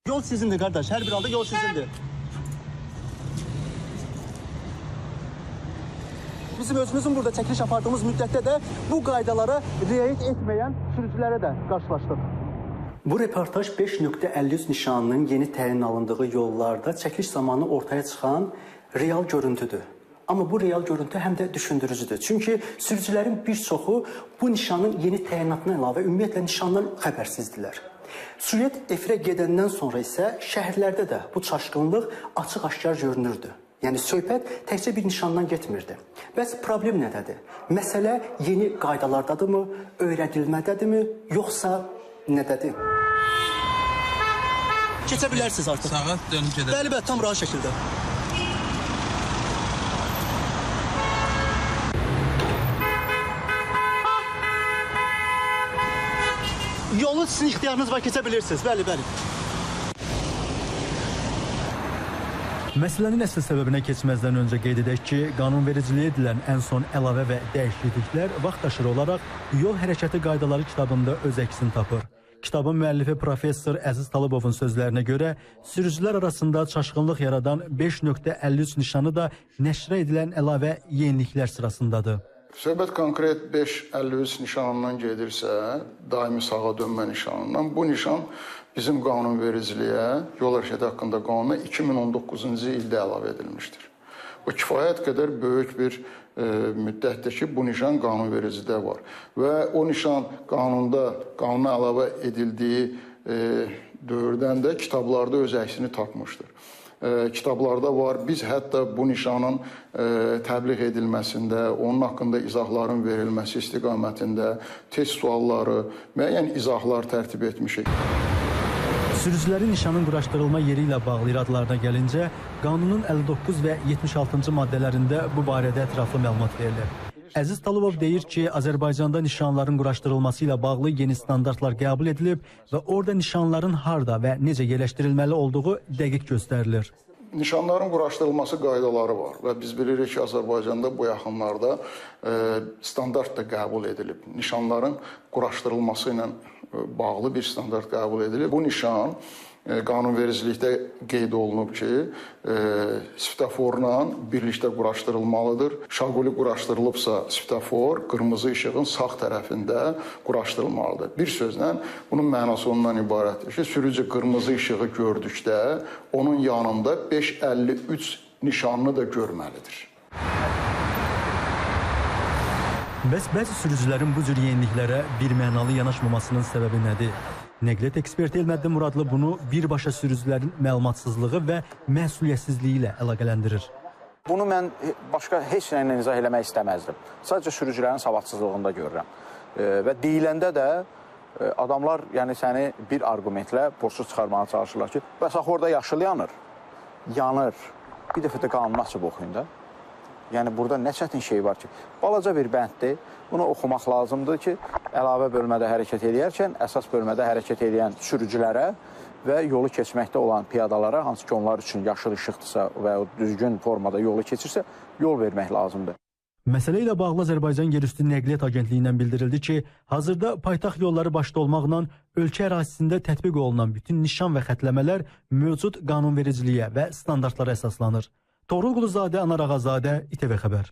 Yol sizindir kardeş. Her bir anda yol sizindir. Bizim özümüzün burada çəkiliş apardığımız müddətdə də bu qaydalara riayət etməyən sürücülərə də qarşılaşdıq. Bu reportaj 5.53 nişanının yeni təyin alındığı yollarda çəkiliş zamanı ortaya çıxan real görüntüdür. Amma bu real görüntü həm də düşündürücüdür. Çünki sürücülərin bir çoxu bu nişanın yeni təyinatına əlavə ümumiyyətlə nişandan xəbərsizdilər. Süjet efirə gedəndən sonra isə şəhərlərdə də bu çaşqınlıq açıq-aşkar görünürdü. Yəni söhbət təkcə bir nişandan getmirdi. Bəs problem nədədir? Məsələ yeni qaydalardadırmı, öyrədilmədədirmi, yoxsa nədədir? Keçə bilərsiniz artıq. Sağa dönüb gedək. Bəli, tam rahat şəkildə. Yolu sizin ixtiyarınız var, keçə bilirsiniz. Bəli. Məsələnin əsl səbəbinə keçməzdən öncə qeyd edək ki, qanunvericiliyə edilən ən son əlavə və dəyişikliklər vaxtaşırı olaraq yol hərəkəti qaydaları kitabında öz əksini tapır. Kitabın müəllifi professor Əziz Talıbovun sözlərinə görə sürücülər arasında çaşqınlıq yaradan 5.53 nişanı da nəşrə edilən əlavə yeniliklər sırasındadır. Söhbət konkret 5.53 nişanından gedirsə, daimi sağa dönmə nişanından, bu nişan bizim qanunvericiliyə, yol hərəkəti haqqında qanuna 2019-cu ildə əlavə edilmişdir. Bu kifayət qədər böyük bir müddətdir ki, bu nişan qanunvericidə var. Və o nişan qanuna əlavə edildiyi dövrdən də kitablarda öz əksini tapmışdır. Kitablarda var. Biz hətta bu nişanın təbliğ edilməsində, onun haqqında izahların verilməsi istiqamətində test sualları, müəyyən izahlar tərtib etmişik. Sürücülərin nişanın quraşdırılma yeri ilə bağlı iradlarına gəlincə, qanunun 59 və 76-cı maddələrində bu barədə ətraflı məlumat verilir. Əziz Talıbov deyir ki, Azərbaycanda nişanların quraşdırılması ilə bağlı yeni standartlar qəbul edilib və orada nişanların harda və necə yerləşdirilməli olduğu dəqiq göstərilir. Nişanların quraşdırılması qaydaları var və biz bilirik ki, Azərbaycanda bu yaxınlarda standart da qəbul edilib. Nişanların quraşdırılması ilə bağlı bir standart qəbul edilib. Bu nişan qanunvericilikdə qeyd olunub ki, svetoforla birlikdə quraşdırılmalıdır. Şaquli quraşdırılıbsa svetofor qırmızı işığın sağ tərəfində quraşdırılmalıdır. Bir sözlə bunun mənası ondan ibarətdir ki, sürücü qırmızı işığı gördükdə onun yanında 5.53 nişanını da görməlidir. Bəs bəzi sürücülərin bu cür yeniliklərə birmənalı yanaşmamasının səbəbi nədir? Nəqliyyat eksperti Elməddin Muradlı bunu birbaşa sürücülərin məlumatsızlığı və məsuliyyətsizliyi ilə əlaqələndirir. Bunu mən başqa heç nə ilə izah eləmək istəməzdim. Sadəcə sürücülərin savadsızlığında görürəm. Və deyiləndə də adamlar səni bir arqumentlə borçlu çıxarmağa çalışırlar ki, bəs axı orada yaşıl yanır. Yanır. Bir dəfə də qanunu açıb oxuyun da. Yəni burada nə çətin şey var ki, balaca bir bənddir. Bunu oxumaq lazımdır ki, əlavə bölmədə hərəkət edərkən, əsas bölmədə hərəkət edən sürücülərə və yolu keçməkdə olan piyadalara, hansı ki onlar üçün yaşıl işıqdırsa və düzgün formada yolu keçirsə, yol vermək lazımdır. Məsələ ilə bağlı Azərbaycan Yerüstü Nəqliyyat Agentliyindən bildirildi ki, hazırda paytaxt yolları başda olmaqla ölkə ərazisində tətbiq olunan bütün nişan və xətləmələr mövcud qanunvericiliyə və standartlara əsaslanır. Toğrul Quluzadə, Anar Ağazadə, İTV Xəbər.